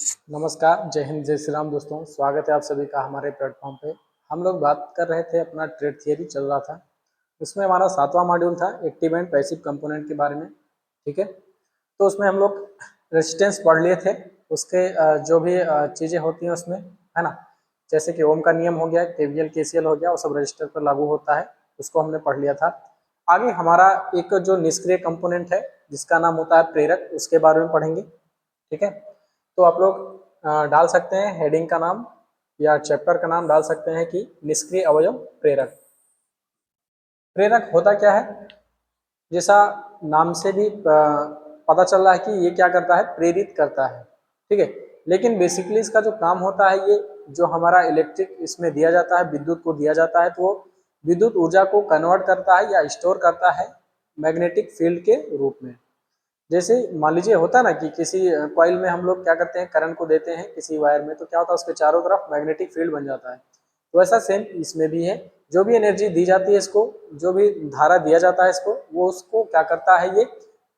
नमस्कार, जय हिंद, जय श्री राम दोस्तों। स्वागत है आप सभी का हमारे प्लेटफॉर्म पे। हम लोग बात कर रहे थे, अपना ट्रेड थियरी चल रहा था। उसमें हमारा 7वां मॉड्यूल था एक्टिव एंड पैसिव कंपोनेंट के बारे में। ठीक है, तो उसमें हम लोग रेजिस्टेंस पढ़ लिए थे। उसके जो भी चीज़ें होती हैं उसमें, है ना, जैसे कि ओम का नियम हो गया, केवीएल केसीएल हो गया, वो सब रजिस्टर पर लागू होता है, उसको हमने पढ़ लिया था। आगे हमारा एक जो निष्क्रिय कंपोनेंट है जिसका नाम होता है प्रेरक, उसके बारे में पढ़ेंगे। ठीक है, तो आप लोग डाल सकते हैं हेडिंग का नाम या चैप्टर का नाम डाल सकते हैं कि निष्क्रिय अवयव प्रेरक। प्रेरक होता क्या है, जैसा नाम से भी पता चल रहा है कि ये क्या करता है, प्रेरित करता है। ठीक है, लेकिन बेसिकली इसका जो काम होता है, ये जो हमारा इलेक्ट्रिक इसमें दिया जाता है, विद्युत को दिया जाता है, तो वो विद्युत ऊर्जा को कन्वर्ट करता है या स्टोर करता है मैग्नेटिक फील्ड के रूप में। जैसे मान लीजिए होता है ना कि किसी कॉइल में हम लोग क्या करते हैं, करंट को देते हैं किसी वायर में, तो क्या होता है, उसके चारों तरफ मैग्नेटिक फील्ड बन जाता है। तो ऐसा सेम इसमें भी है, जो भी एनर्जी दी जाती है इसको, जो भी धारा दिया जाता है इसको, वो उसको क्या करता है, ये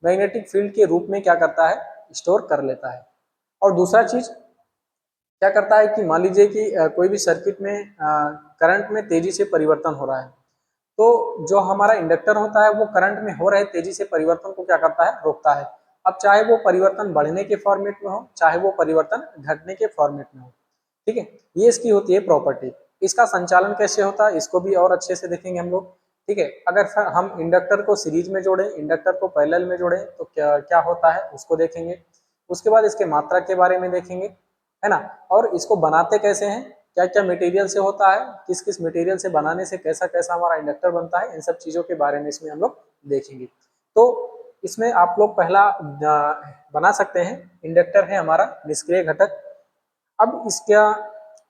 मैग्नेटिक फील्ड के रूप में क्या करता है, स्टोर कर लेता है। और दूसरा चीज क्या करता है कि मान लीजिए कि कोई भी सर्किट में करंट में तेजी से परिवर्तन हो रहा है, तो जो हमारा इंडक्टर होता है वो करंट में हो रहे तेजी से परिवर्तन को क्या करता है, रोकता है। अब चाहे वो परिवर्तन बढ़ने के फॉर्मेट में हो, चाहे वो परिवर्तन घटने के फॉर्मेट में हो। ठीक है, ये इसकी होती है प्रॉपर्टी। इसका संचालन कैसे होता है, इसको भी और अच्छे से देखेंगे हम लोग। ठीक है, अगर हम इंडक्टर को सीरीज में जोड़ें, इंडक्टर को पैरेलल में जोड़ें, तो क्या क्या होता है उसको देखेंगे। उसके बाद इसके मात्रा के बारे में देखेंगे, है ना, और इसको बनाते कैसे हैं, क्या क्या मटेरियल से होता है, किस किस मटेरियल से बनाने से कैसा कैसा हमारा इंडक्टर बनता है, इन सब चीज़ों के बारे में इसमें हम लोग देखेंगे। तो इसमें आप लोग पहला बना सकते हैं, इंडक्टर है हमारा निष्क्रिय घटक। अब इसका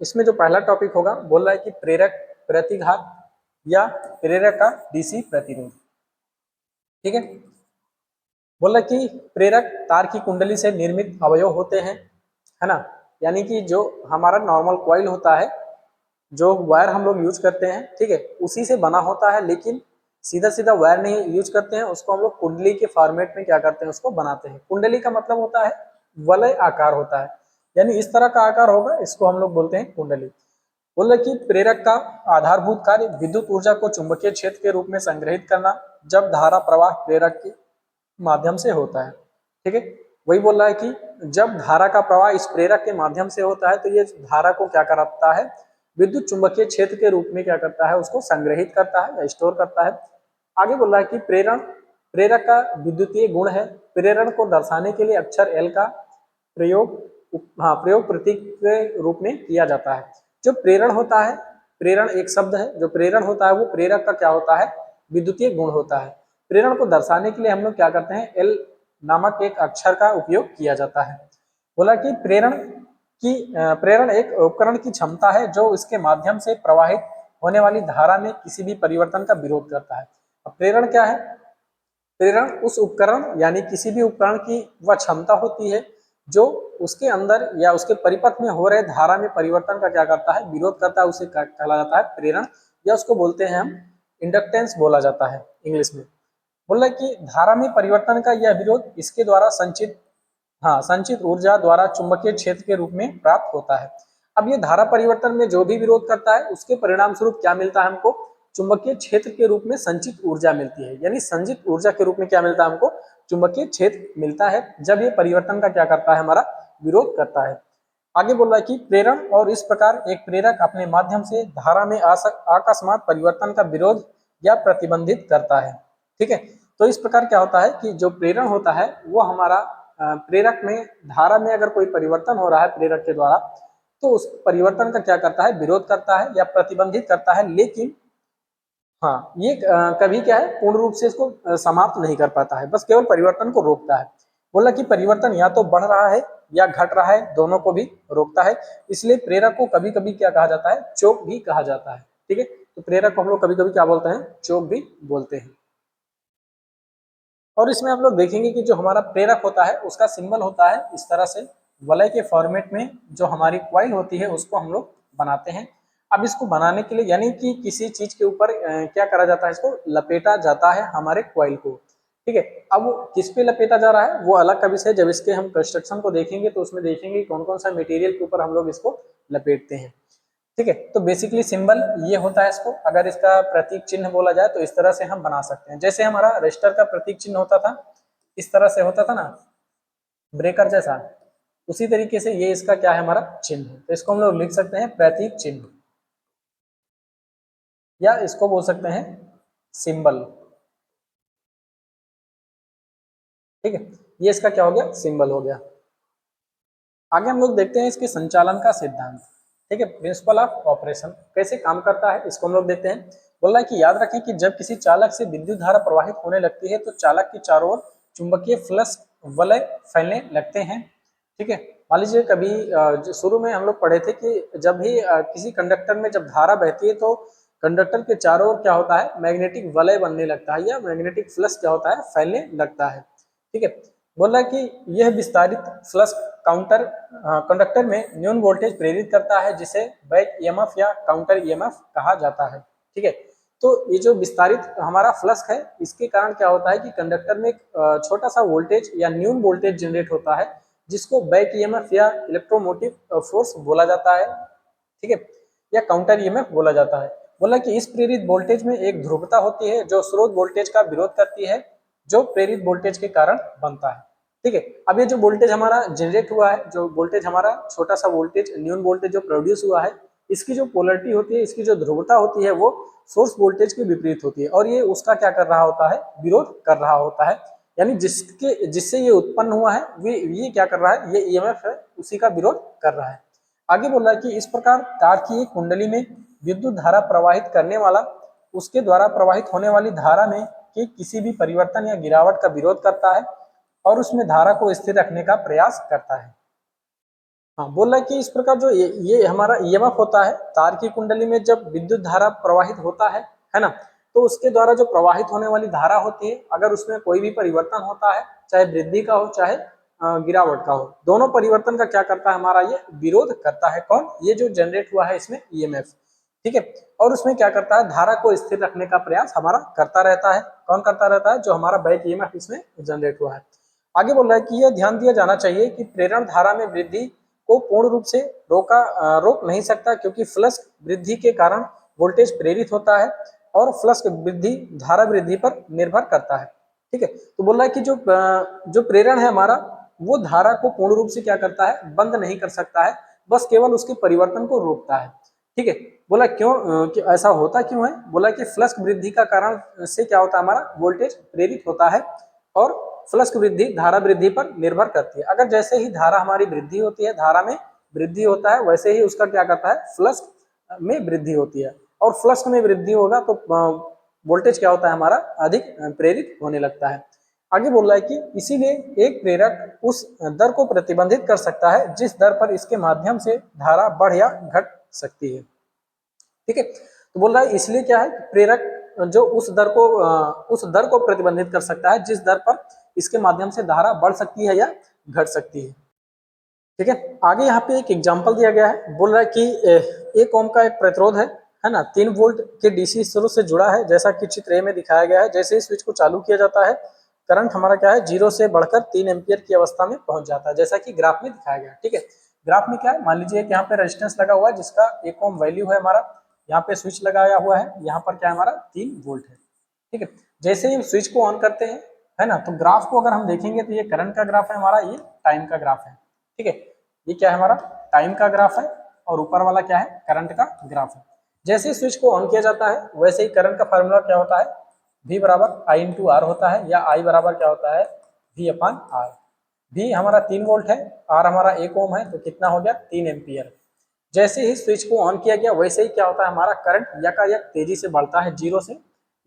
इसमें जो पहला टॉपिक होगा, बोल रहा है कि प्रेरक प्रतिघात या प्रेरक का डीसी प्रतिरोध। ठीक है, बोल रहा है कि प्रेरक तार की कुंडली से निर्मित अवयव होते हैं, है ना, यानी कि जो हमारा नॉर्मल कॉइल होता है, जो वायर हम लोग यूज करते हैं, ठीक है, उसी से बना होता है। लेकिन सीधा सीधा वायर नहीं यूज करते हैं, उसको हम लोग कुंडली के फॉर्मेट में क्या करते हैं, उसको बनाते हैं। कुंडली का मतलब होता है वलय आकार होता है, यानी इस तरह का आकार होगा, इसको हम लोग बोलते हैं कुंडली। बोले कि प्रेरक का आधारभूत कार्य विद्युत ऊर्जा को चुंबकीय क्षेत्र के रूप में संग्रहित करना, जब धारा प्रवाह प्रेरक के माध्यम से होता है। ठीक है, वही बोल रहा है कि जब धारा का प्रवाह इस प्रेरक के माध्यम से होता है, तो ये धारा को क्या करता है, विद्युत चुंबकीय क्षेत्र के रूप में क्या करता है, उसको संग्रहित करता है या स्टोर करता है। आगे बोल रहा है कि प्रेरण प्रेरक का विद्युतीय गुण है। प्रेरण को दर्शाने के लिए अक्षर एल का प्रयोग प्रयोग प्रतीक के रूप में किया जाता है। जो प्रेरण होता है, प्रेरण एक शब्द है, जो प्रेरण होता है वो प्रेरक का क्या होता है, विद्युतीय गुण होता है। प्रेरण को दर्शाने के लिए हम लोग क्या करते हैं, एल नामक एक अक्षर का उपयोग किया जाता है। बोला कि प्रेरण एक उपकरण की क्षमता है जो इसके माध्यम से प्रवाहित होने वाली धारा में किसी भी परिवर्तन का विरोध करता है। अब प्रेरण क्या है, प्रेरण उस उपकरण यानी किसी भी उपकरण की वह क्षमता होती है जो उसके अंदर या उसके परिपथ में हो रहे धारा में परिवर्तन का क्या करता है, विरोध करता है। उसे कहला जाता है प्रेरण, या उसको बोलते हैं हम इंडक्टेंस बोला जाता है इंग्लिश में। बोल रहा है कि धारा में परिवर्तन का यह विरोध इसके द्वारा संचित ऊर्जा द्वारा चुंबकीय क्षेत्र के रूप में प्राप्त होता है। अब ये धारा परिवर्तन में जो भी विरोध करता है, उसके परिणाम स्वरूप क्या मिलता है हमको, चुंबकीय क्षेत्र के रूप में संचित ऊर्जा मिलती है। यानी संचित ऊर्जा के रूप में क्या मिलता है हमको, चुंबकीय क्षेत्र मिलता है, जब ये परिवर्तन का क्या करता है, हमारा विरोध करता है। आगे बोल रहा है कि प्रेरण और इस प्रकार एक प्रेरक अपने माध्यम से धारा में अकस्मात परिवर्तन का विरोध या प्रतिबंधित करता है। ठीक है, तो इस प्रकार क्या होता है कि जो प्रेरण होता है वो हमारा प्रेरक में धारा में अगर कोई परिवर्तन हो रहा है प्रेरक के द्वारा, तो उस परिवर्तन का क्या करता है, विरोध करता है या प्रतिबंधित करता है। लेकिन हाँ, ये कभी क्या है, पूर्ण रूप से इसको समाप्त नहीं कर पाता है, बस केवल परिवर्तन को रोकता है। बोला कि परिवर्तन या तो बढ़ रहा है या घट रहा है, दोनों को भी रोकता है। इसलिए प्रेरक को कभी कभी क्या कहा जाता है, चोक भी कहा जाता है। ठीक है, तो प्रेरक को हम लोग कभी कभी क्या बोलते हैं, चोक भी बोलते हैं। और इसमें हम लोग देखेंगे कि जो हमारा प्रेरक होता है उसका सिंबल होता है इस तरह से, वलय के फॉर्मेट में जो हमारी क्वाइल होती है उसको हम लोग बनाते हैं। अब इसको बनाने के लिए यानी कि किसी चीज के ऊपर क्या करा जाता है, इसको लपेटा जाता है हमारे क्वाइल को। ठीक है। अब वो किस पे लपेटा जा रहा है वो अलग का विषय है, जब इसके हम कंस्ट्रक्शन को देखेंगे तो उसमें देखेंगे कौन कौन सा मटेरियल के ऊपर हम लोग इसको लपेटते हैं। ठीक है, तो बेसिकली सिंबल ये होता है। इसको अगर इसका प्रतीक चिन्ह बोला जाए तो इस तरह से हम बना सकते हैं, जैसे हमारा रजिस्टर का प्रतीक चिन्ह होता था, इस तरह से होता था ना, ब्रेकर जैसा, उसी तरीके से ये इसका क्या है, हमारा चिन्ह। तो इसको हम लोग लिख सकते हैं प्रतीक चिन्ह, या इसको बोल सकते हैं सिंबल। ठीक है, ये इसका क्या हो गया, सिंबल हो गया। आगे हम लोग देखते हैं इसके संचालन का सिद्धांत। ठीक है, प्रिंसिपल ऑफ ऑपरेशन कैसे काम करता है इसको हम लोग देखते हैं। बोल रहा है कि याद रखें कि जब किसी चालक से विद्युत धारा प्रवाहित होने लगती है तो चालक के चारों ओर चुंबकीय फ्लक्स वलय फैलने लगते हैं। ठीक है, मान लीजिए कभी शुरू में हम लोग पढ़े थे कि जब भी किसी कंडक्टर में जब धारा बहती है तो कंडक्टर के चारों ओर क्या होता है, मैग्नेटिक वलय बनने लगता है, या मैग्नेटिक फ्लक्स क्या होता है, फैलने लगता है। ठीक है, बोल रहा है कि यह विस्तारित फ्लक्स काउंटर कंडक्टर में न्यून वोल्टेज प्रेरित करता है, जिसे बैक ईएमएफ या काउंटर ईएमएफ कहा जाता है। ठीक है, तो ये जो विस्तारित हमारा फ्लक्स है, इसके कारण क्या होता है कि कंडक्टर में एक छोटा सा वोल्टेज या न्यून वोल्टेज जनरेट होता है, जिसको बैक ईएमएफ या इलेक्ट्रोमोटिव फोर्स बोला जाता है। ठीक है, या काउंटर ईएमएफ बोला जाता है। बोला कि इस प्रेरित वोल्टेज में एक ध्रुवता होती है जो स्रोत वोल्टेज का विरोध करती है, जो प्रेरित वोल्टेज के कारण बनता है। ठीक है, अब ये जो वोल्टेज हमारा जनरेट हुआ है, जो वोल्टेज हमारा छोटा सा वोल्टेज न्यून वोल्टेज जो प्रोड्यूस हुआ है, इसकी जो पोलरिटी होती है, इसकी जो ध्रुवता होती है, वो सोर्स वोल्टेज के विपरीत होती है, और ये उसका क्या कर रहा होता है, विरोध कर रहा होता है। यानी जिससे ये उत्पन्न हुआ है ये क्या कर रहा है, ये ईएमएफ है, उसी का विरोध कर रहा है। आगे बोल रहा है कि इस प्रकार तार की एक कुंडली में विद्युत धारा प्रवाहित करने वाला उसके द्वारा प्रवाहित होने वाली धारा में के किसी भी परिवर्तन या गिरावट का विरोध करता है और उसमें धारा को स्थिर रखने का प्रयास करता है। हाँ, बोल रहा है कि इस प्रकार जो ये हमारा ईएमएफ होता है, तार की कुंडली में जब विद्युत धारा प्रवाहित होता है ना, तो उसके द्वारा जो प्रवाहित होने वाली धारा होती है, अगर उसमें कोई भी परिवर्तन होता है, चाहे वृद्धि का हो चाहे गिरावट का हो, दोनों परिवर्तन का क्या करता है, हमारा ये विरोध करता है। कौन, ये जो जनरेट हुआ है इसमें ईएमएफ। ठीक है, और उसमें क्या करता है, धारा को स्थिर रखने का प्रयास हमारा करता रहता है। कौन करता रहता है, जो हमारा बैक ईएमएफ इसमें जनरेट हुआ है। आगे बोल रहा है कि यह ध्यान दिया जाना चाहिए कि प्रेरण धारा में वृद्धि को पूर्ण रूप से रोक नहीं सकता, क्योंकि फ्लक्स वृद्धि के कारण वोल्टेज प्रेरित होता है और फ्लक्स वृद्धि धारा वृद्धि पर निर्भर करता है। ठीक है, तो बोल रहा है कि जो प्रेरण है हमारा, वो धारा को पूर्ण रूप से क्या करता है, बंद नहीं कर सकता है, बस केवल उसके परिवर्तन को रोकता है। ठीक है, बोला क्यों ऐसा होता क्यों है, बोला कि फ्लक्स वृद्धि का कारण से क्या होता है, हमारा वोल्टेज प्रेरित होता है और फ्लक्स वृद्धि धारा वृद्धि पर निर्भर करती है। अगर जैसे ही धारा हमारी वृद्धि होती है, धारा में वृद्धि होता है, वैसे ही उसका क्या करता है, फ्लक्स में वृद्धि होती है, और फ्लक्स में वृद्धि होगा तो वोल्टेज क्या होता है, हमारा अधिक प्रेरित होने लगता है। आगे बोल रहा है कि इसीलिए एक प्रेरक उस दर को प्रतिबंधित कर सकता है जिस दर पर इसके माध्यम से धारा बढ़ या घट सकती है। ठीक है, तो बोल रहा है इसलिए क्या है, प्रेरक जो उस दर को प्रतिबंधित कर सकता है जिस दर पर इसके माध्यम से धारा बढ़ सकती है या घट सकती है। ठीक है, आगे यहाँ पे एक एग्जांपल दिया गया है। बोल रहा है कि 1 ओम का एक प्रतिरोध है ना, 3 वोल्ट के डीसी स्रोत से जुड़ा है, जैसा कि चित्र ए में दिखाया गया है। जैसे ही स्विच को चालू किया जाता है, करंट हमारा क्या है, 0 से बढ़कर 3 एम्पियर की अवस्था में पहुंच जाता है, जैसा कि ग्राफ में दिखाया गया है। ठीक है, ग्राफ में क्या है, मान लीजिए कि यहाँ पे रेजिस्टेंस लगा हुआ है जिसका 1 ओम वैल्यू है हमारा, यहाँ पे स्विच लगाया हुआ है, यहाँ पर क्या है, हमारा 3 वोल्ट है। ठीक है, जैसे ही स्विच को ऑन करते हैं, है ना, तो ग्राफ को अगर हम देखेंगे तो ये करंट का ग्राफ है हमारा, ये टाइम का ग्राफ है। ठीक है, ये क्या है, हमारा टाइम का ग्राफ है, और ऊपर वाला क्या है, करंट का ग्राफ है। जैसे ही स्विच को ऑन किया जाता है, वैसे ही करंट का फार्मूला क्या होता है, V बराबर I इंटू आर होता है, या I बराबर क्या होता है, V अपान आर। V हमारा 3 वोल्ट है, R हमारा 1 ओम है, तो कितना हो गया, 3 एम्पियर। जैसे ही स्विच को ऑन किया गया, वैसे ही क्या होता है, हमारा करंट यकायक तेजी से बढ़ता है 0 से,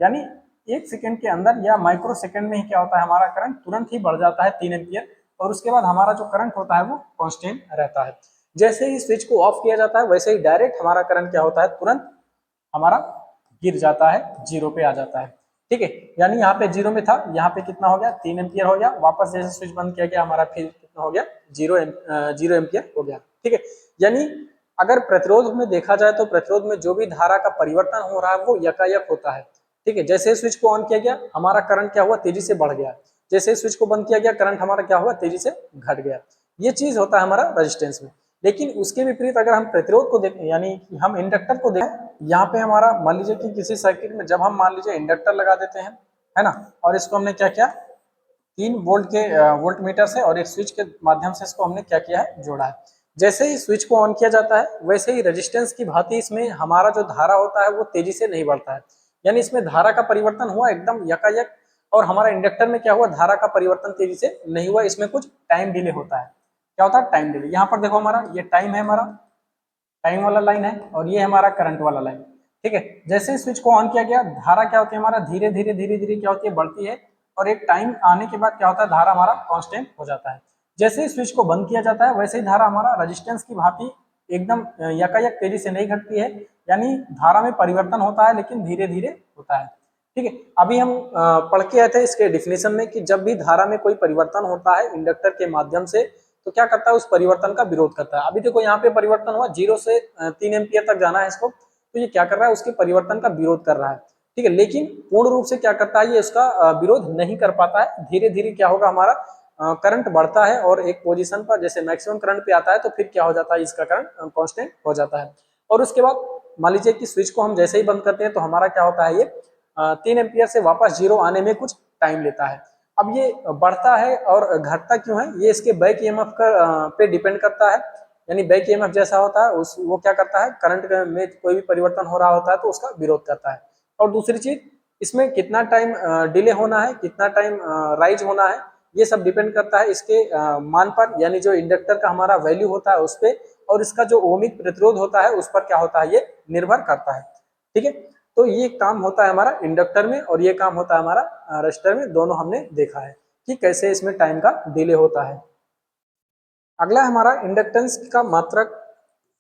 यानी 1 सेकंड के अंदर या माइक्रो सेकंड में ही क्या होता है, हमारा करंट तुरंत ही बढ़ जाता है 3 एम्पियर, और उसके बाद हमारा जो करंट होता है वो कांस्टेंट रहता है। जैसे ही स्विच को ऑफ किया जाता है, वैसे ही डायरेक्ट हमारा करंट क्या होता है, तुरंत हमारा गिर जाता है, 0 पे आ जाता है। ठीक है, यानी यहाँ पे 0 में था, यहाँ पे कितना हो गया, 3 एम्पियर हो गया। वापस जैसे स्विच बंद किया गया, हमारा फिर कितना हो गया, 0 एम्पियर हो गया। ठीक है, यानी अगर प्रतिरोध में देखा जाए तो प्रतिरोध में जो भी धारा का परिवर्तन हो रहा है वो यकायक होता है, ठीक है, जैसे स्विच को ऑन किया गया हमारा करंट क्या हुआ, तेजी से बढ़ गया। जैसे स्विच को बंद किया गया करंट हमारा क्या हुआ, तेजी से घट गया। ये चीज होता है हमारा रेजिस्टेंस में। लेकिन उसके विपरीत अगर हम प्रतिरोध को देखें, यानी कि हम इंडक्टर को देखें, यहाँ पे हमारा मान लीजिए कि किसी सर्किट में जब हम मान लीजिए इंडक्टर लगा देते हैं, है ना, और इसको हमने क्या किया, 3 वोल्ट के वोल्ट मीटर से और एक स्विच के माध्यम से इसको हमने क्या किया है, जोड़ा है। जैसे ही स्विच को ऑन किया जाता है वैसे ही रेजिस्टेंस की भांति इसमें हमारा जो धारा होता है वो तेजी से नहीं बढ़ता है, यानी इसमें धारा का परिवर्तन हुआ एकदम यकायक। और हमारा इंडक्टर में क्या हुआ, धारा का परिवर्तन तेजी से नहीं हुआ, इसमें कुछ टाइम डिले होता है। क्या होता है, टाइम डिले। यहाँ पर देखो हमारा ये टाइम है, हमारा टाइम वाला लाइन है, और ये हमारा करंट वाला लाइन। ठीक है, जैसे स्विच को ऑन किया गया धारा क्या होती है हमारा, धीरे धीरे धीरे धीरे क्या होती है, बढ़ती है। और एक टाइम आने के बाद क्या होता है, धारा हमारा कांस्टेंट हो जाता है। जैसे ही स्विच को बंद किया जाता है वैसे ही धारा हमारा रेजिस्टेंस की भांति एकदम यकायक तेजी से नहीं घटती है, यानी धारा में परिवर्तन होता है लेकिन धीरे धीरे होता है। ठीक है, अभी हम पढ़ के आए थे इसके डिफिनेशन में कि जब भी धारा में कोई परिवर्तन होता है इंडक्टर के माध्यम से तो क्या करता है, उस परिवर्तन का विरोध करता है। अभी देखो यहाँ पे परिवर्तन हुआ, 0 से 3 एम्पियर तक जाना है इसको, तो ये क्या कर रहा है, उसके परिवर्तन का विरोध कर रहा है। ठीक है, लेकिन पूर्ण रूप से क्या करता है, ये उसका विरोध नहीं कर पाता है। धीरे धीरे क्या होगा, हमारा करंट बढ़ता है और एक पोजीशन पर जैसे मैक्सिमम करंट पे आता है तो फिर क्या हो जाता है, इसका करंट कांस्टेंट हो जाता है। और उसके बाद मान लीजिए कि स्विच को हम जैसे ही बंद करते हैं तो हमारा क्या होता है, ये 3 एम्पियर से वापस 0 आने में कुछ टाइम लेता है। अब ये बढ़ता है और घटता क्यों है, ये इसके बैक ईएमएफ का पे डिपेंड करता है। यानी बैक ईएमएफ जैसा होता है उस वो क्या करता है, करंट में कोई भी परिवर्तन हो रहा होता है तो उसका विरोध करता है। और दूसरी चीज, इसमें कितना टाइम डिले होना है, कितना टाइम राइज होना है, ये सब डिपेंड करता है इसके मान पर, यानी जो इंडक्टर का हमारा वैल्यू होता है उस पर, और इसका जो ओमिक प्रतिरोध होता है उस पर क्या होता है, ये निर्भर करता है। ठीक है, तो ये काम होता है हमारा इंडक्टर में और ये काम होता है हमारा रजिस्टर में। दोनों हमने देखा है कि कैसे इसमें टाइम का डिले होता है। अगला हमारा इंडक्टेंस का मात्रक।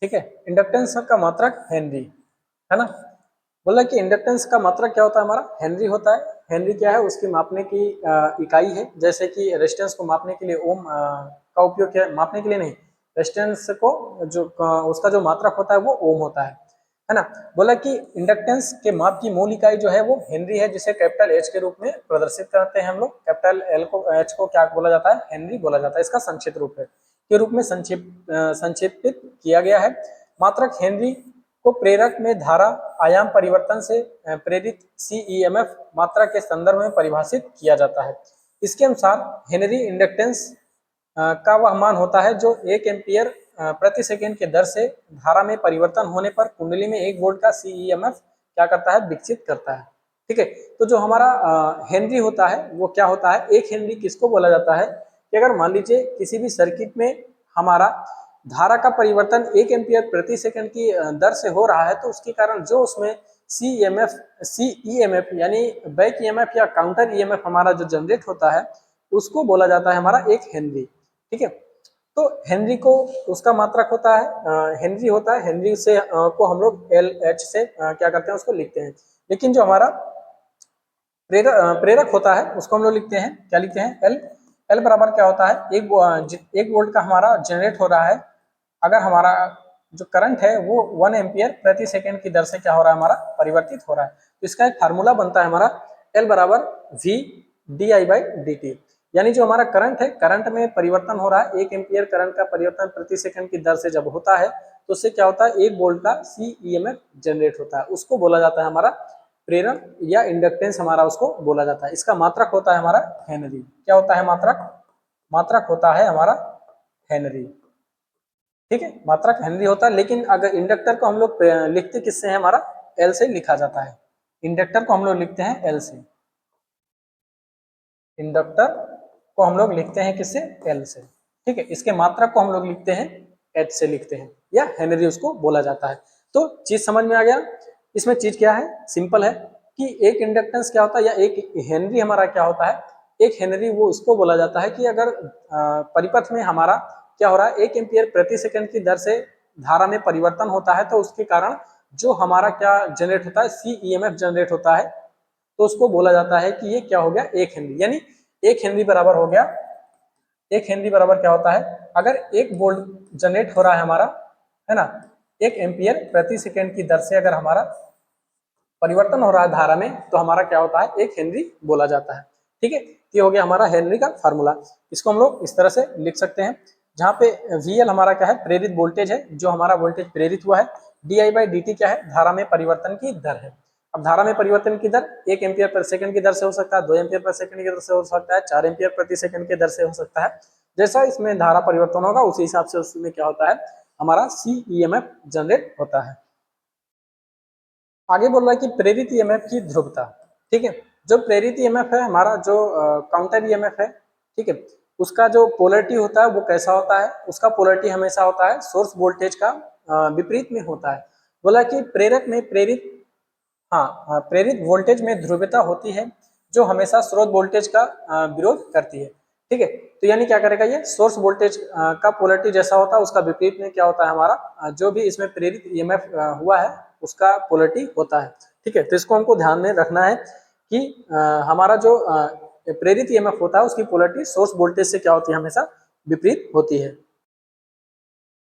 ठीक है, इंडक्टेंस का मात्रक हेनरी, है ना। बोला कि इंडक्टेंस का मात्रक क्या होता है, हमारा हेनरी होता है। हेनरी क्या है, उसकी मापने की इकाई है। जैसे कि रेजिस्टेंस को मापने के लिए ओम का उपयोग किया, मापने के लिए नहीं, रेजिस्टेंस को जो उसका जो मात्रक होता है वो ओम होता है ना। बोला कि इंडक्टेंस के माप की मूल इकाई जो है वो हेनरी है, जिसे कैपिटल एच के रूप में प्रदर्शित करते हैं हम लोग। कैपिटल एल को, एच को क्या बोला जाता है, हेनरी बोला जाता है। इसका संक्षिप्त रूप है के रूप में संक्षिप्त किया गया है। मात्रक हेनरी को प्रेरक में धारा आयाम परिवर्तन से प्रेरित सीईएमएफ मात्रा के संदर्भ में परिभाषित किया जाता है। इसके अनुसार हेनरी इंडक्टेंस का वह मान होता है जो 1 एम्पियर प्रति सेकंड के दर से धारा में परिवर्तन होने पर कुंडली में 1 वोल्ट का सीईएमएफ क्या करता है, विकसित करता है। ठीक है, तो जो हमारा हेनरी होता है वो क्या होता है, 1 हेनरी किसको बोला जाता है कि अगर मान लीजिए किसी भी सर्किट में हमारा धारा का परिवर्तन 1 एम्पियर प्रति सेकंड की दर से हो रहा है तो उसके कारण जो उसमें सीईएमएफ यानी बैक ईएमएफ या काउंटर ईएमएफ हमारा जो जनरेट होता है उसको बोला जाता है हमारा 1 हेनरी। ठीक है, तो हेनरी को उसका मात्रक होता है हेनरी होता है। हेनरी से को हम लोग एल एच से क्या करते हैं, उसको लिखते हैं। लेकिन जो हमारा प्रेरक होता है उसको हम लोग लिखते हैं, क्या लिखते हैं, एल। एल बराबर क्या होता है, एक वोल्ट का हमारा जनरेट हो रहा है। अगर हमारा जो करंट है वो 1 एम्पियर प्रति सेकंड की दर से क्या हो रहा है, हमारा परिवर्तित हो रहा है। तो इसका एक फार्मूला बनता है हमारा, एल बराबर V d I by d t. यानी जो हमारा करंट है, करंट में परिवर्तन हो रहा है, 1 एम्पियर करंट का परिवर्तन प्रति सेकंड की दर से जब होता है तो उससे क्या होता है, 1 वोल्ट का सीईएमएफ जनरेट होता है। उसको बोला जाता है हमारा प्रेरक या इंडक्टेंस, हमारा उसको बोला जाता है। इसका मात्रक होता है हमारा हेनरी। क्या होता है मात्रक, मात्रक होता है हमारा हेनरी। ठीक है, मात्रक हेनरी होता है। लेकिन अगर इंडक्टर को हम लोग लिखते किससे हैं, हमारा एल से लिखा जाता है। इंडक्टर को हम लोग लिखते हैं एल से, इंडक्टर को हम लोग लिखते हैं किससे, एल से। ठीक है, इसके मात्रक को हम लोग लिखते हैं एच से लिखते हैं, या हेनरी उसको बोला जाता है। तो चीज समझ में आ गया। इसमें चीज क्या है, सिंपल है कि एक इंडक्टेंस क्या होता है या एक हेनरी हमारा क्या होता है। एक हेनरी वो उसको बोला जाता है कि अगर परिपथ में हमारा क्या हो रहा है, 1 एम्पियर प्रति सेकंड की दर से धारा में परिवर्तन होता है तो उसके कारण जो हमारा क्या जनरेट होता है, सीईएमएफ जनरेट होता है, तो उसको बोला जाता है कि ये क्या हो गया, 1 हेनरी। यानी 1 हेनरी बराबर हो गया, 1 हेनरी बराबर क्या होता है, अगर 1 वोल्ट जनरेट हो रहा है हमारा, है ना, 1 एम्पियर प्रति सेकंड की दर से अगर हमारा परिवर्तन हो रहा है धारा में तो हमारा क्या होता है, 1 हेनरी बोला जाता है। ठीक है, ये हो गया हमारा हेनरी का फार्मूला। इसको हम लोग इस तरह से लिख सकते हैं, जहाँ पे VL हमारा क्या है, प्रेरित वोल्टेज है, जो हमारा वोल्टेज प्रेरित हुआ है। DI/dt क्या है, धारा में परिवर्तन की दर है। अब धारा में परिवर्तन की दर 1 एम्पियर पर सेकंड की दर से हो सकता है, 2 एम्पियर पर सेकंड की दर से हो सकता है, 4 एम्पियर प्रति सेकंड की दर से हो सकता है। जैसा इसमें धारा परिवर्तन होगा उसी हिसाब से उसमें क्या होता है, हमारा CEMF जनरेट होता है। आगे बोल रहा है कि प्रेरित EMF की ध्रुवता। ठीक है, जो प्रेरित EMF है हमारा, जो काउंटर EMF है, ठीक है, उसका जो पोलरिटी होता है वो कैसा होता है, उसका पोलरिटी हमेशा होता है सोर्स वोल्टेज का विपरीत में होता है। बोला कि प्रेरक में प्रेरित, प्रेरित वोल्टेज में ध्रुवीयता होती है जो हमेशा स्रोत वोल्टेज का विरोध करती है। ठीक है, तो यानी क्या करेगा, ये सोर्स वोल्टेज का पोलरिटी जैसा होता है उसका विपरीत में क्या होता है, हमारा जो भी इसमें प्रेरित EMF हुआ है उसका पोलरिटी होता है। ठीक है, तो इसको हमको ध्यान में रखना है कि हमारा जो प्रेरित EMF होता है उसकी पोलरिटी सोर्स वोल्टेज से क्या होती है, हमेशा विपरीत होती है।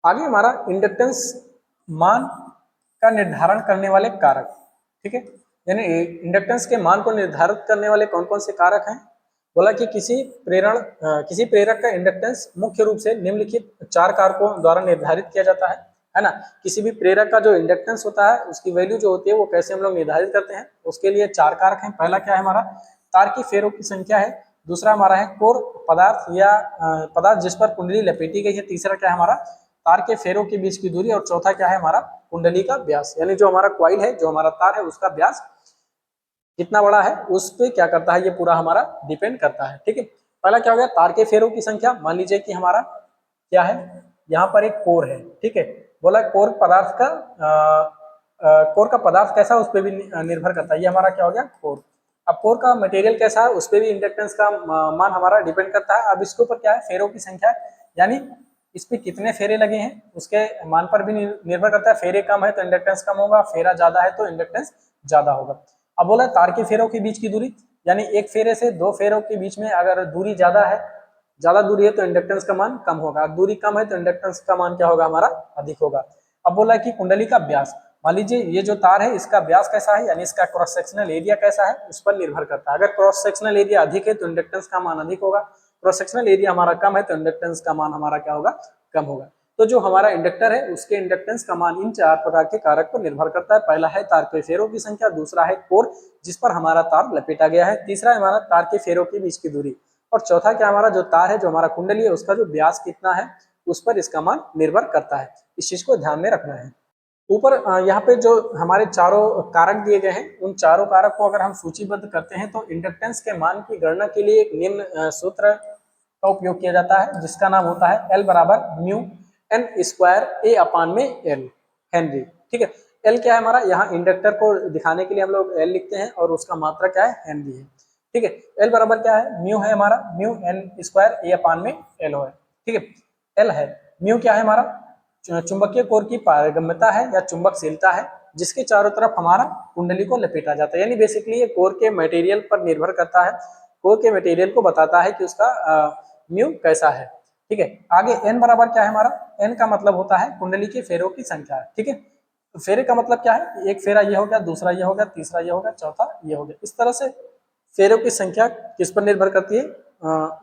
आगे हमारा इंडक्टेंस मान का निर्धारण करने वाले कारक। ठीक है, यानी इंडक्टेंस के मान को निर्धारित करने वाले कौन कौन से कारक हैं। बोला कि किसी प्रेरक का इंडक्टेंस मुख्य रूप से निम्नलिखित 4 कारकों द्वारा निर्धारित किया जाता है ना। किसी भी प्रेरक का जो इंडक्टेंस होता है उसकी वैल्यू जो होती है वो कैसे हम लोग निर्धारित करते हैं, उसके लिए 4 कारक हैं। पहला क्या है, हमारा तार की फेरों की संख्या है। दूसरा हमारा है कोर पदार्थ या पदार्थ जिस पर कुंडली लपेटी गई है। तीसरा क्या है, हमारा तार के फेरों के बीच की दूरी। और चौथा क्या है, हमारा कुंडली का व्यास, यानी जो हमारा क्वाइल है, जो हमारा तार है, उसका व्यास कितना बड़ा है उस पे क्या करता है, ये पूरा हमारा डिपेंड करता है। ठीक है, पहला क्या हो गया, तार के फेरों की संख्या। मान लीजिए कि हमारा क्या है, यहाँ पर एक कोर है। ठीक है, बोला कोर पदार्थ का कोर का पदार्थ कैसा है उस पर भी निर्भर करता है। ये हमारा क्या हो गया, कोर। अब कोर का मटेरियल कैसा है उस पर भी इंडक्टेंस का मान हमारा डिपेंड करता है। अब इसके ऊपर क्या है, फेरों की संख्या, यानी इस पे कितने फेरे लगे हैं उसके मान पर भी निर्भर करता है। फेरे कम है तो इंडक्टेंस कम होगा, फेरा ज्यादा है तो इंडक्टेंस ज्यादा होगा। अब बोला तार के फेरों के बीच की दूरी, यानी एक फेरे से 2 फेरों के बीच में अगर दूरी ज्यादा है, ज्यादा दूरी है तो इंडक्टेंस का मान कम होगा, दूरी कम है तो इंडक्टेंस का मान क्या होगा, हमारा अधिक होगा। अब बोला कि कुंडली का व्यास, मान लीजिए ये जो तार है इसका व्यास कैसा है, यानी इसका क्रॉस सेक्शनल एरिया कैसा है उस पर निर्भर करता है। अगर क्रॉस सेक्शनल एरिया अधिक है तो इंडक्टेंस का मान अधिक होगा, क्रॉस सेक्शनल एरिया हमारा कम है तो इंडक्टेंस का मान हमारा क्या होगा, कम होगा। तो जो हमारा इंडक्टर है उसके इंडक्टेंस का मान इन 4 प्रकार के कारक पर निर्भर करता है। पहला है तार के फेरों की संख्या, दूसरा है कोर जिस पर हमारा तार लपेटा गया है, तीसरा है हमारा तार के फेरों के बीच की दूरी, और चौथा क्या, हमारा जो तार है, जो हमारा कुंडली है, उसका जो व्यास कितना है उस पर इसका मान निर्भर करता है। इस चीज को ध्यान में रखना है। ऊपर यहाँ पे जो हमारे चारों कारक दिए गए हैं, उन चारों कारक को अगर हम सूचीबद्ध करते हैं तो इंडक्टेंस के मान की गणना के लिए एक निम्न सूत्र का उपयोग किया जाता है, जिसका नाम होता है L बराबर म्यू एन स्क्वायर ए अपान में एल, हेनरी। ठीक है, एल क्या है हमारा, यहाँ इंडक्टर को दिखाने के लिए हम लोग एल लिखते हैं और उसका मात्रा क्या है, हेनरी है। ठीक है, एल बराबर क्या है, म्यू है हमारा, म्यू एन स्क्वायर ए अपान में एल है। ठीक है, एल है, म्यू क्या है हमारा, चुंबकीय कोर की पारगम्यता है या चुंबकशीलता है जिसके चारों तरफ हमारा कुंडली को लपेटा जाता है। यानी बेसिकली ये कोर के मटेरियल पर निर्भर करता है, कोर के मटेरियल को बताता है कि उसका म्यू कैसा है। ठीक है, आगे एन बराबर क्या है हमारा, एन का मतलब होता है कुंडली के फेरों की संख्या। ठीक है, तो फेरे का मतलब क्या है, एक फेरा ये हो गया, दूसरा ये हो गया, तीसरा ये हो गया, चौथा ये हो गया। इस तरह से फेरों की संख्या किस पर निर्भर करती है,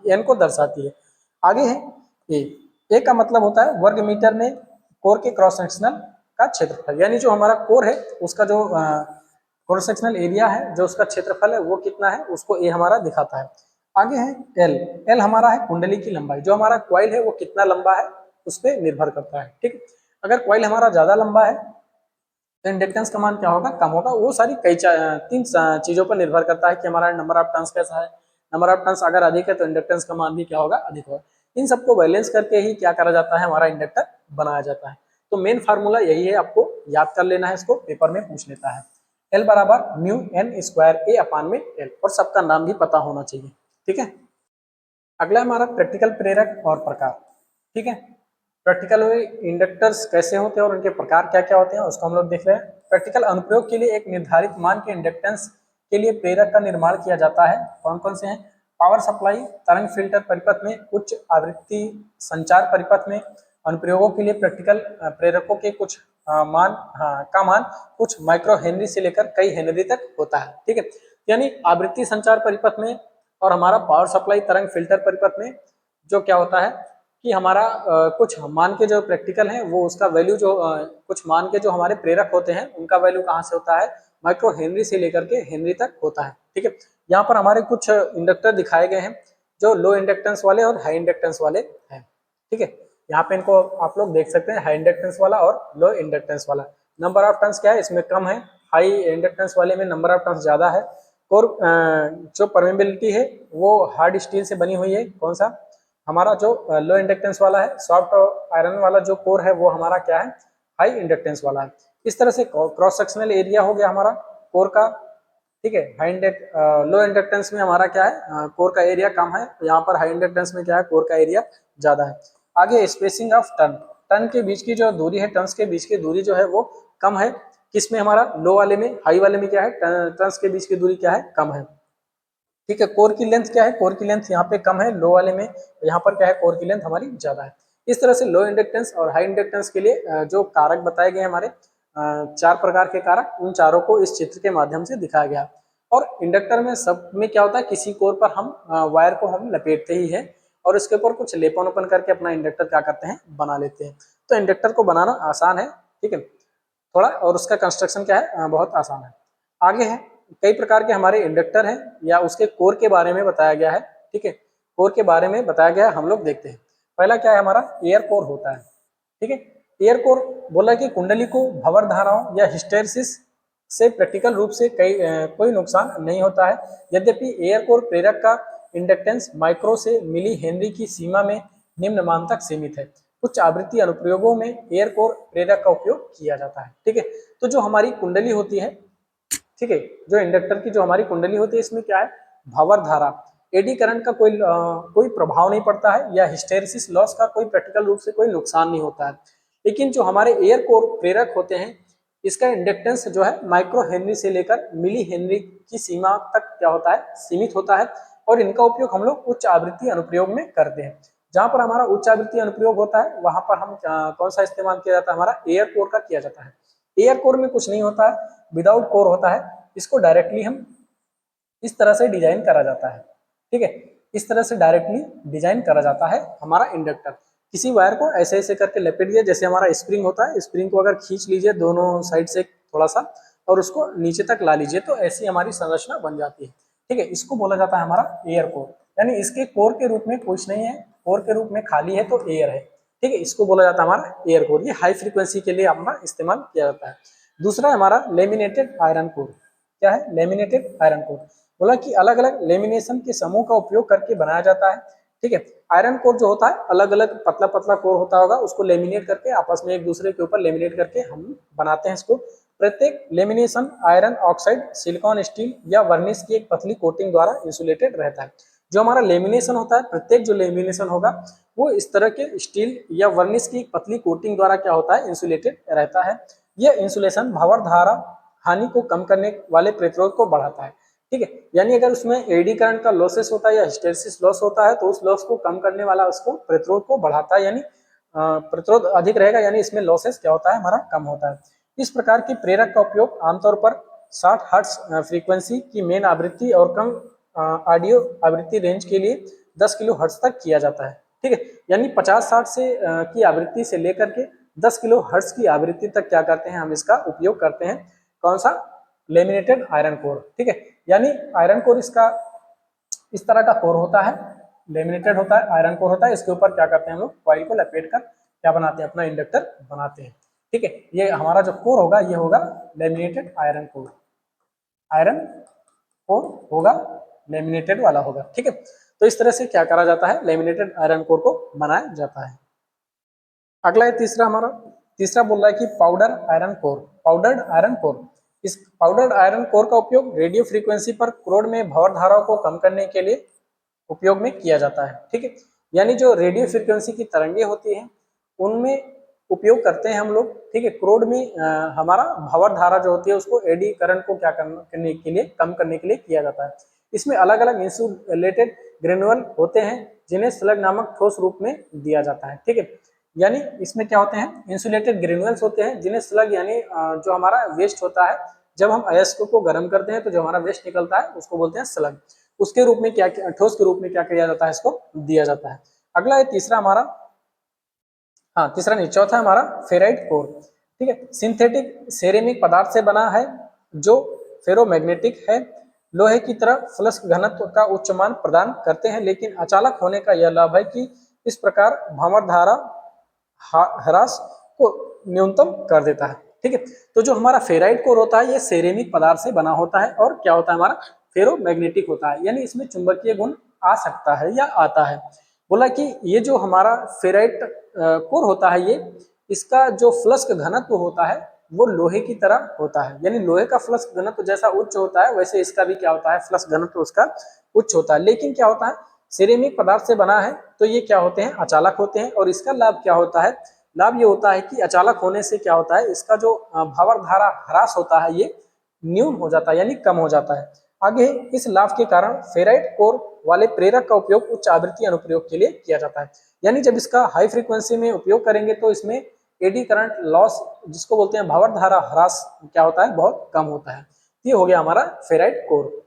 एन को दर्शाती है। आगे है ए का मतलब होता है वर्ग मीटर में कोर के क्रॉस सेक्शनल का क्षेत्रफल, यानी जो हमारा कोर है उसका जो क्रॉस सेक्शनल एरिया है, जो उसका क्षेत्रफल है वो कितना है, उसको ए हमारा दिखाता है। आगे है एल, एल हमारा है कुंडली की लंबाई, जो हमारा क्वाइल है वो कितना लंबा है उस पर निर्भर करता है। ठीक, अगर क्वाइल हमारा ज्यादा लंबा है तो इंडक्टेंस का मान क्या होगा, कम होगा। वो सारी तीन चीजों पर निर्भर करता है कि हमारा नंबर ऑफ टर्न्स कैसा है। नंबर ऑफ टर्न्स अगर अधिक है तो इंडक्टेंस का मान भी क्या होगा, अधिक होगा। इन सबको बैलेंस करके ही क्या करा जाता है, हमारा इंडक्टर बनाया जाता है। तो मेन फार्मूला यही है, आपको याद कर लेना है, इसको पेपर में पूछ लेता है। एल बराबर म्यू एन स्क्वायर ए अपान में एल, और सबका नाम भी पता होना चाहिए। ठीक है, अगला हमारा प्रैक्टिकल प्रेरक और प्रकार। ठीक है, प्रैक्टिकल इंडक्टर्स कैसे होते हैं और उनके प्रकार क्या क्या होते हैं उसको हम लोग देख रहे हैं। प्रैक्टिकल अनुप्रयोग के लिए एक निर्धारित मान के इंडक्टेंस के लिए प्रेरक का निर्माण किया जाता है। कौन कौन से हैं, पावर सप्लाई, तरंग फिल्टर परिपथ में, उच्च आवृत्ति संचार परिपथ में। अनुप्रयोगों के लिए प्रैक्टिकल प्रेरकों के कुछ मान कुछ माइक्रो हेनरी से लेकर कई हेनरी तक होता है। ठीक है, यानी आवृत्ति संचार परिपथ में और हमारा पावर सप्लाई तरंग फिल्टर परिपथ में जो क्या होता है कि हमारा कुछ मान के जो प्रैक्टिकल है वो उसका वैल्यू जो कुछ मान के जो हमारे प्रेरक होते हैं उनका वैल्यू कहाँ से होता है, माइक्रो हेनरी से लेकर के हेनरी तक होता है। ठीक है, यहाँ पर हमारे कुछ इंडक्टर दिखाए गए हैं जो लो इंडक्टेंस वाले और हाई इंडक्टेंस वाले हैं। ठीक है, यहाँ पे इनको आप लोग देख सकते हैं, हाई इंडक्टेंस वाला और लो इंडक्टेंस वाला। नंबर ऑफ टर्न्स क्या है इसमें कम है, हाई इंडक्टेंस वाले में नंबर ऑफ टर्न्स ज्यादा है। और जो परमेबिलिटी है वो हार्ड स्टील से बनी हुई है, कौन सा हमारा जो लो इंडक्टेंस वाला है, सॉफ्ट आयरन वाला जो कोर है वो हमारा क्या है, हाई इंडक्टेंस वाला है। इस तरह से क्रॉस सेक्शनल एरिया हो गया हमारा कोर का। ठीक है, लो इंडक्टेंस में हमारा क्या है, कोर का एरिया कम है, यहाँ पर हाई इंडक्टेंस में क्या है, कोर का एरिया ज्यादा है। आगे स्पेसिंग ऑफ टर्न के बीच की जो दूरी है, टर्न्स के बीच की दूरी जो है वो कम है, किसमें हमारा लो वाले में, हाई वाले में क्या है, टर्न्स के बीच की दूरी क्या है, कम है। ठीक है, कोर की लेंथ क्या है, कोर की लेंथ यहाँ पे कम है लो वाले में, यहाँ पर क्या है, कोर की लेंथ हमारी ज्यादा है। इस तरह से लो इंडक्टेंस और हाई इंडक्टेंस के लिए जो कारक बताए गए हमारे, चार प्रकार के कारक, उन चारों को इस चित्र के माध्यम से दिखाया गया। और इंडक्टर में सब में क्या होता है, किसी कोर पर हम वायर को हम लपेटते ही है और उसके ऊपर कुछ लेपन ओपन करके अपना इंडक्टर क्या करते हैं, बना लेते हैं। तो इंडक्टर को बनाना आसान है, ठीक है थोड़ा, और उसका कंस्ट्रक्शन क्या है, बहुत आसान है। आगे है, कई प्रकार के हमारे इंडक्टर हैं या उसके कोर के बारे में बताया गया है। ठीक है, कोर के बारे में बताया गया है, हम लोग देखते हैं। पहला क्या है हमारा, एयर कोर होता है। ठीक है, एयर कोर बोला कि कुंडली को भंवर धाराओं या हिस्टेरिसिस से प्रैक्टिकल रूप से कोई नुकसान नहीं होता है। यद्यपि एयर कोर प्रेरक का इंडक्टेंस माइक्रो से मिली हेनरी की सीमा में निम्न मान तक सीमित है। उच्च आवृत्ति अनुप्रयोगों में एयर कोर प्रेरक का उपयोग किया जाता है। ठीक है, तो जो हमारी कुंडली होती है, ठीक है, जो इंडक्टर की जो हमारी कुंडली होती है इसमें क्या है, भावर धारा, एडी करंट का कोई प्रभाव नहीं पड़ता है, या हिस्टेरिसिस लॉस का कोई प्रैक्टिकल रूप से कोई नुकसान नहीं होता है। लेकिन जो हमारे एयर कोर प्रेरक होते हैं इसका इंडक्टेंस जो है माइक्रो हेनरी से लेकर मिली हेनरी की सीमा तक क्या होता है, सीमित होता है। और इनका उपयोग हम लोग उच्च आवृत्ति अनुप्रयोग में करते हैं। जहां पर हमारा उच्च आवृत्ति अनुप्रयोग होता है वहां पर हम कौन सा इस्तेमाल किया जाता है, हमारा एयर कोर का किया जाता है। एयर कोर में कुछ नहीं होता है, विदाउट कोर होता है, इसको डायरेक्टली हम इस तरह से डिजाइन करा जाता है। ठीक है, इस तरह से डायरेक्टली डिजाइन करा जाता है हमारा इंडक्टर। किसी वायर को ऐसे ऐसे करके लपेट दिया, जैसे हमारा स्प्रिंग होता है, स्प्रिंग को अगर खींच लीजिए दोनों साइड से थोड़ा सा और उसको नीचे तक ला लीजिए तो ऐसी हमारी संरचना बन जाती है। ठीक है, इसको बोला जाता है हमारा एयर कोर, यानी इसके कोर के रूप में कुछ नहीं है, कोर के रूप में खाली है तो एयर है। ठीक है, इसको बोला जाता है हमारा एयर कोर। ये हाई फ्रीक्वेंसी के लिए हमारा इस्तेमाल किया जाता है। दूसरा हमारा लेमिनेटेड आयरन कोर। क्या है, लेमिनेटेड आयरन कोर, बोला कि अलग अलग लेमिनेशन के समूह का उपयोग करके बनाया जाता है। ठीक है, आयरन कोर जो होता है अलग अलग पतला पतला कोर होता होगा, उसको लेमिनेट करके आपस में एक दूसरे के ऊपर लेमिनेट करके हम बनाते हैं इसको। प्रत्येक lamination iron oxide, silicon steel या वर्निश की एक पतली कोटिंग द्वारा इंसुलेटेड रहता है। जो हमारा लेमिनेशन होता है, प्रत्येक जो लेमिनेशन होगा वो इस तरह के स्टील या वर्निश की पतली कोटिंग द्वारा क्या होता है, इंसुलेटेड रहता है। यह इंसुलेशन भंवर धारा हानि को कम करने वाले प्रतिरोध को बढ़ाता है। ठीक है, यानी अगर उसमें एडी करंट का लॉसेस होता है या हिस्टेरिसिस लॉस होता है तो उस लॉस को कम करने वाला उसको प्रतिरोध को बढ़ाता है, यानी प्रतिरोध अधिक रहेगा, यानी इसमें लॉसेस क्या होता है, हमारा कम होता है। इस प्रकार की प्रेरक का उपयोग आमतौर पर 60 हर्ट्ज फ्रीक्वेंसी की मेन आवृत्ति और कम ऑडियो आवृत्ति रेंज के लिए 10 किलो हर्ट्ज तक किया जाता है। ठीक है, यानी 50-60 से की आवृत्ति से लेकर के 10 किलो हर्ट्ज की आवृत्ति तक क्या करते हैं, हम इसका उपयोग करते हैं। कौन सा, लेमिनेटेड आयरन कोर। ठीक है, यानी आयरन कोर इसका इस तरह का कोर होता है, लेमिनेटेड होता है, आयरन कोर होता है। इसके ऊपर क्या करते हैं हम लोग, कॉइल को लपेट कर क्या बनाते हैं, अपना इंडक्टर बनाते हैं। ठीक है, ये हमारा जो कोर होगा ये होगा laminated iron core, iron core होगा, लेमिनेटेड वाला होगा। ठीक है, तो इस तरह से क्या करा जाता है, लेमिनेटेड आयरन कोर को बनाया जाता है। अगला है तीसरा बोल रहा है कि powder iron core, powdered iron core. इस पाउडर्ड आयरन कोर का उपयोग रेडियो फ्रीक्वेंसी पर क्रोड में भंवर धाराओं को कम करने के लिए उपयोग में किया जाता है। ठीक है, यानी जो रेडियो फ्रीक्वेंसी की तरंगे होती हैं उनमें उपयोग करते हैं हम लोग। ठीक है, क्रोड में हमारा भंवर धारा जो होती है उसको एडी करंट को क्या करने के लिए, कम करने के लिए किया जाता है। इसमें अलग अलग इंसुलेटेड ग्रेनुअल होते हैं जिन्हें स्लग नामक ठोस रूप में दिया जाता है। ठीक है, यानी इसमें क्या होते हैं, इंसुलेटेड ग्रेन्यूल्स होते हैं जिन्हें स्लग यानी जो हमारा वेस्ट होता है, जब हम अयस्क को गर्म करते हैं तो जो हमारा वेस्ट निकलता है उसको बोलते हैं स्लग। उसके रूप में क्या, ठोस के रूप में क्या किया जाता है, इसको दिया जाता है। अगला है तीसरा हमारा, हाँ तीसरा नहीं, चौथा हमारा फेराइट कोर। ठीक है, सिंथेटिक सेरेमिक पदार्थ से बना है जो फेरोमैग्नेटिक है, लोहे की तरह फ्लक्स घनत्व का उच्च मान प्रदान करते हैं, लेकिन अचालक होने का यह लाभ है कि इस प्रकार भंवर धारा ह्रास को न्यूनतम कर देता है। ठीक है, तो जो हमारा फेराइट कोर होता है ये सेरेमिक पदार्थ से बना होता है और क्या होता है हमारा, फेरोमैग्नेटिक होता है, यानी इसमें चुंबकीय गुण आ सकता है या आता है। बोला कि ये जो हमारा फेराइट कोर होता है, ये इसका जो फ्लक्स घनत्व होता है वो लोहे की तरह होता है, यानी लोहे का फ्लक्स घनत्व जैसा उच्च होता है वैसे इसका भी क्या होता है, फ्लक्स घनत्व उसका उच्च होता है। लेकिन क्या होता है, सिरेमिक पदार्थ से बना है तो ये क्या होते हैं, अचालक होते हैं, और इसका लाभ क्या होता है, लाभ ये होता है कि अचालक होने से क्या होता है, इसका जो भावर धारा ह्रास होता है ये न्यून हो जाता है, यानी कम हो जाता है। आगे इस लाभ के कारण फेराइट कोर वाले प्रेरक का उपयोग उच्च आवृत्ति अनुप्रयोग के लिए किया जाता है, यानी जब इसका हाई फ्रीक्वेंसी में उपयोग करेंगे तो इसमें एडी करंट लॉस जिसको बोलते हैं भावर धारा ह्रास क्या होता है, बहुत कम होता है। ये हो गया हमारा फेराइट कोर।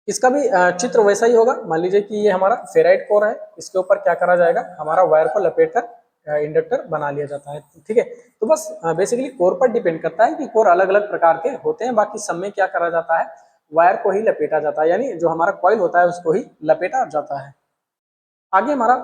इसका भी चित्र वैसा ही होगा। मान लीजिए कि ये हमारा फेराइट कोर है, इसके ऊपर क्या करा जाएगा, हमारा वायर को लपेट कर इंडक्टर बना लिया जाता है। ठीक है, तो बस बेसिकली कोर पर डिपेंड करता है कि कोर अलग अलग प्रकार के होते हैं, बाकी सब में क्या करा जाता है, वायर को ही लपेटा जाता है, यानी जो हमारा कॉइल होता है उसको ही लपेटा जाता है। आगे हमारा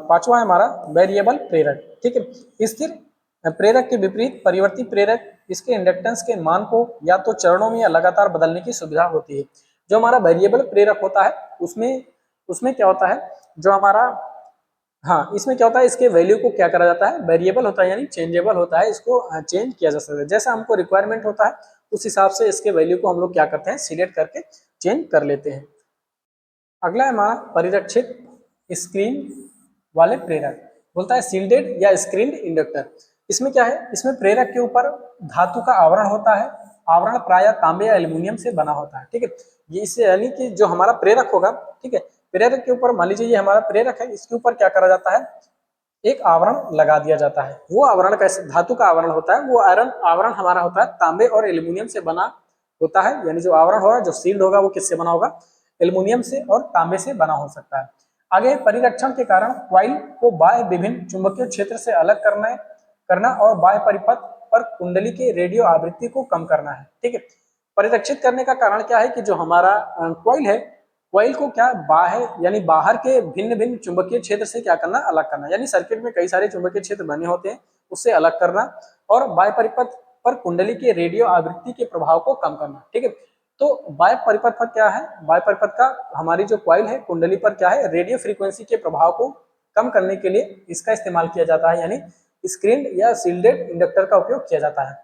पांचवा है हमारा वेरिएबल प्रेरक। ठीक है, स्थिर प्रेरक के विपरीत परिवर्ती प्रेरक इसके इंडक्टेंस के मान को या तो चरणों में या लगातार बदलने की सुविधा होती है। जो हमारा वेरिएबल प्रेरक होता है उसमें उसमें क्या होता है, जो हमारा, हाँ इसमें क्या होता है, इसके वैल्यू को क्या करा जाता है, वेरिएबल होता है यानी चेंजेबल होता है, इसको चेंज किया जा सकता है, जैसा हमको रिक्वायरमेंट होता है उस हिसाब से इसके वैल्यू को हम लोग क्या करते हैं, सिलेक्ट करके चेंज कर लेते हैं। अगला है हमारा परिरक्षित स्क्रीन वाले प्रेरक, बोलता है सील्डेड या स्क्रीन्ड इंडक्टर। इसमें क्या है, इसमें प्रेरक के ऊपर धातु का आवरण होता है, आवरण प्रायः तांबे या एल्यूमिनियम से बना होता है। ठीक है, ये इससे यानी कि जो हमारा प्रेरक होगा, ठीक है, प्रेरक के ऊपर मान लीजिए ये हमारा प्रेरक है, इसके ऊपर क्या करा जाता है, एक आवरण लगा दिया जाता है। वो आवरण कैसे, धातु का आवरण होता है, वो आयरन आवरण हमारा होता है तांबे और एल्यूमिनियम से बना होता है, यानी जो आवरण होगा, जो सील्ड होगा वो किससे बना होगा, एल्यूमिनियम से और तांबे से बना हो सकता है। आगे परिरक्षण के कारण क्वाइल को बाह्य विभिन्न चुंबकीय क्षेत्र से अलग करना और बाह्य परिपथ पर कुंडली के रेडियो आवृत्ति को कम करना है। ठीक है, परिरक्षित करने का कारण क्या है कि जो हमारा क्वाइल है, क्वाइल को क्या बाहर यानी बाहर के भिन्न भिन्न चुंबकीय क्षेत्र से क्या करना, अलग करना, यानी सर्किट में कई सारे चुंबकीय क्षेत्र बने होते हैं उससे अलग करना, और बाह्य परिपथ पर कुंडली के रेडियो आवृत्ति के प्रभाव को कम करना। ठीक है, तो बाह्य परिपथ पर क्या है, बाह्य परिपथ का हमारी जो क्वाइल है कुंडली पर क्या है, रेडियो फ्रीक्वेंसी के प्रभाव को कम करने के लिए इसका इस्तेमाल किया जाता है, यानी स्क्रीन्ड या सील्डेड इंडक्टर का उपयोग किया जाता है।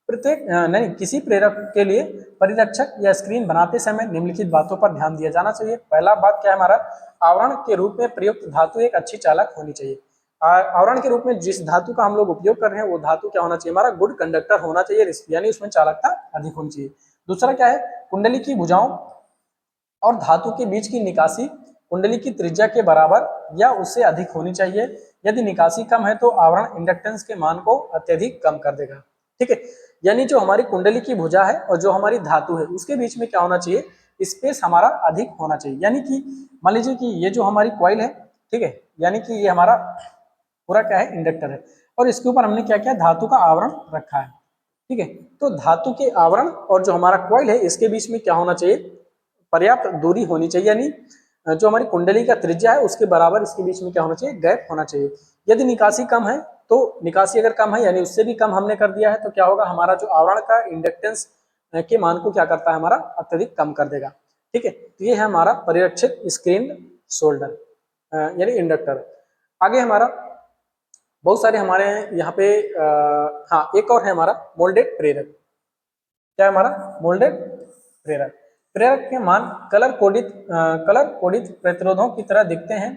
प्रत्येक नहीं किसी प्रेरक के लिए परिरक्षक या स्क्रीन बनाते समय निम्नलिखित बातों पर ध्यान दिया जाना चाहिए। पहला बात क्या है हमारा, आवरण के रूप में प्रयुक्त धातु एक अच्छी चालक होनी चाहिए। आवरण के रूप में जिस धातु का हम लोग उपयोग कर रहे हैं वो धातु क्या होना चाहिए, हमारा गुड कंडक्टर होना चाहिए, यानी उसमें चालकता अधिक होनी चाहिए। दूसरा क्या है, कुंडली की भुजाओं और धातु के बीच की निकासी कुंडली की त्रिज्या के बराबर या उससे अधिक होनी चाहिए। यदि निकासी कम है तो आवरण इंडक्टेंस के मान को अत्यधिक कम कर देगा। ठीक है, यानी जो हमारी कुंडली की भुजा है और जो हमारी धातु है उसके बीच में क्या होना चाहिए, स्पेस हमारा अधिक होना चाहिए। यानी कि मान लीजिए कि ये जो हमारी कॉइल है, ठीक है, यानी कि ये हमारा पूरा क्या है, इंडक्टर है, और इसके ऊपर हमने क्या किया, धातु का आवरण रखा है। ठीक है, तो धातु के आवरण और जो हमारा कॉइल है इसके बीच में क्या होना चाहिए, पर्याप्त दूरी होनी चाहिए, यानी जो हमारी कुंडली का त्रिज्या है उसके बराबर इसके बीच में क्या होना चाहिए, गैप होना चाहिए। यदि निकासी कम है तो निकासी अगर कम है यानी उससे भी कम हमने कर दिया है तो क्या होगा, हमारा जो आवरण का इंडक्टेंस के मान को क्या करता है, हमारा अत्यधिक कम कर देगा। ठीक है, तो ये है हमारा परिरक्षित स्क्रीन शोल्डर यानी इंडक्टर। आगे हमारा बहुत सारे हमारे यहाँ पे हाँ एक और है हमारा मोल्डेड प्रेरक। क्या है हमारा मोल्डेड प्रेरक, प्रेरक के मान कलर कोडित प्रतिरोधों की तरह दिखते हैं,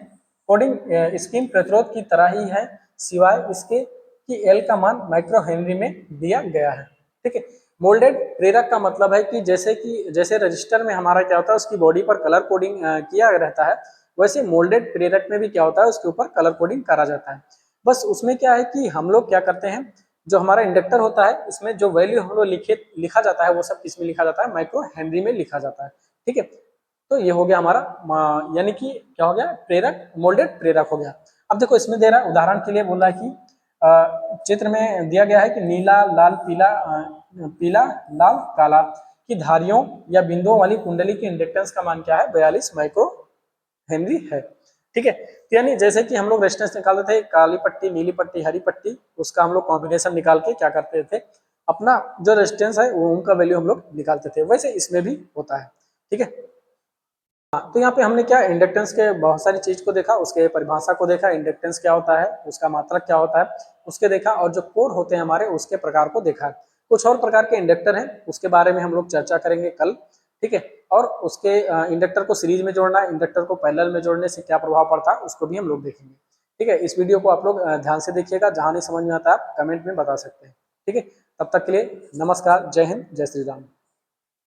कोडिंग स्कीम प्रतिरोध की तरह ही है, सिवाय इसके कि एल का मान माइक्रो हेनरी में दिया गया है। ठीक है, मोल्डेड प्रेरक का मतलब है कि जैसे रजिस्टर में हमारा क्या होता है, उसकी बॉडी पर कलर कोडिंग किया रहता है, वैसे मोल्डेड प्रेरक में भी क्या होता है, उसके ऊपर कलर कोडिंग करा जाता है। बस उसमें क्या है कि हम लोग क्या करते हैं, जो हमारा इंडक्टर होता है इसमें जो वैल्यू हम लोग लिखा जाता है वो सब किसमें लिखा जाता है, माइक्रो हेनरी में लिखा जाता है। ठीक है, तो ये हो गया हमारा यानी कि क्या हो गया, प्रेरक, मोल्डेड प्रेरक हो गया। अब देखो इसमें दे रहा है, उदाहरण के लिए बोल रहा है कि चित्र में दिया गया है कि नीला लाल पीला पीला लाल काला की धारियों या बिंदुओं वाली कुंडली की इंडक्टेंस का मान क्या है, 42 माइक्रो हेनरी है। ठीक है, तो यानी जैसे कि हम लोग रेजिस्टेंस निकालते थे, काली पट्टी नीली पट्टी हरी पट्टी, उसका हम लोग कॉम्बिनेशन निकाल के क्या करते थे, अपना जो रेजिस्टेंस है वो उनका वैल्यू हम लोग निकालते थे, वैसे इसमें भी होता है। ठीक है, तो यहाँ पे हमने क्या इंडक्टेंस के बहुत सारी चीज को देखा, उसके परिभाषा को देखा, इंडक्टेंस क्या होता है, उसका मात्रक क्या होता है उसके देखा, और जो कोर होते हैं हमारे उसके प्रकार को देखा। कुछ और प्रकार के इंडक्टर हैं उसके बारे में हम लोग चर्चा करेंगे कल। ठीक है, और उसके इंडक्टर को सीरीज में जोड़ना, इंडक्टर को पैरेलल में जोड़ने से क्या प्रभाव पड़ता है उसको भी हम लोग देखेंगे। ठीक है, इस वीडियो को आप लोग ध्यान से देखिएगा, जहां नहीं समझ में आता है आप कमेंट में बता सकते हैं। ठीक है, तब तक के लिए नमस्कार, जय हिंद, जय श्री राम।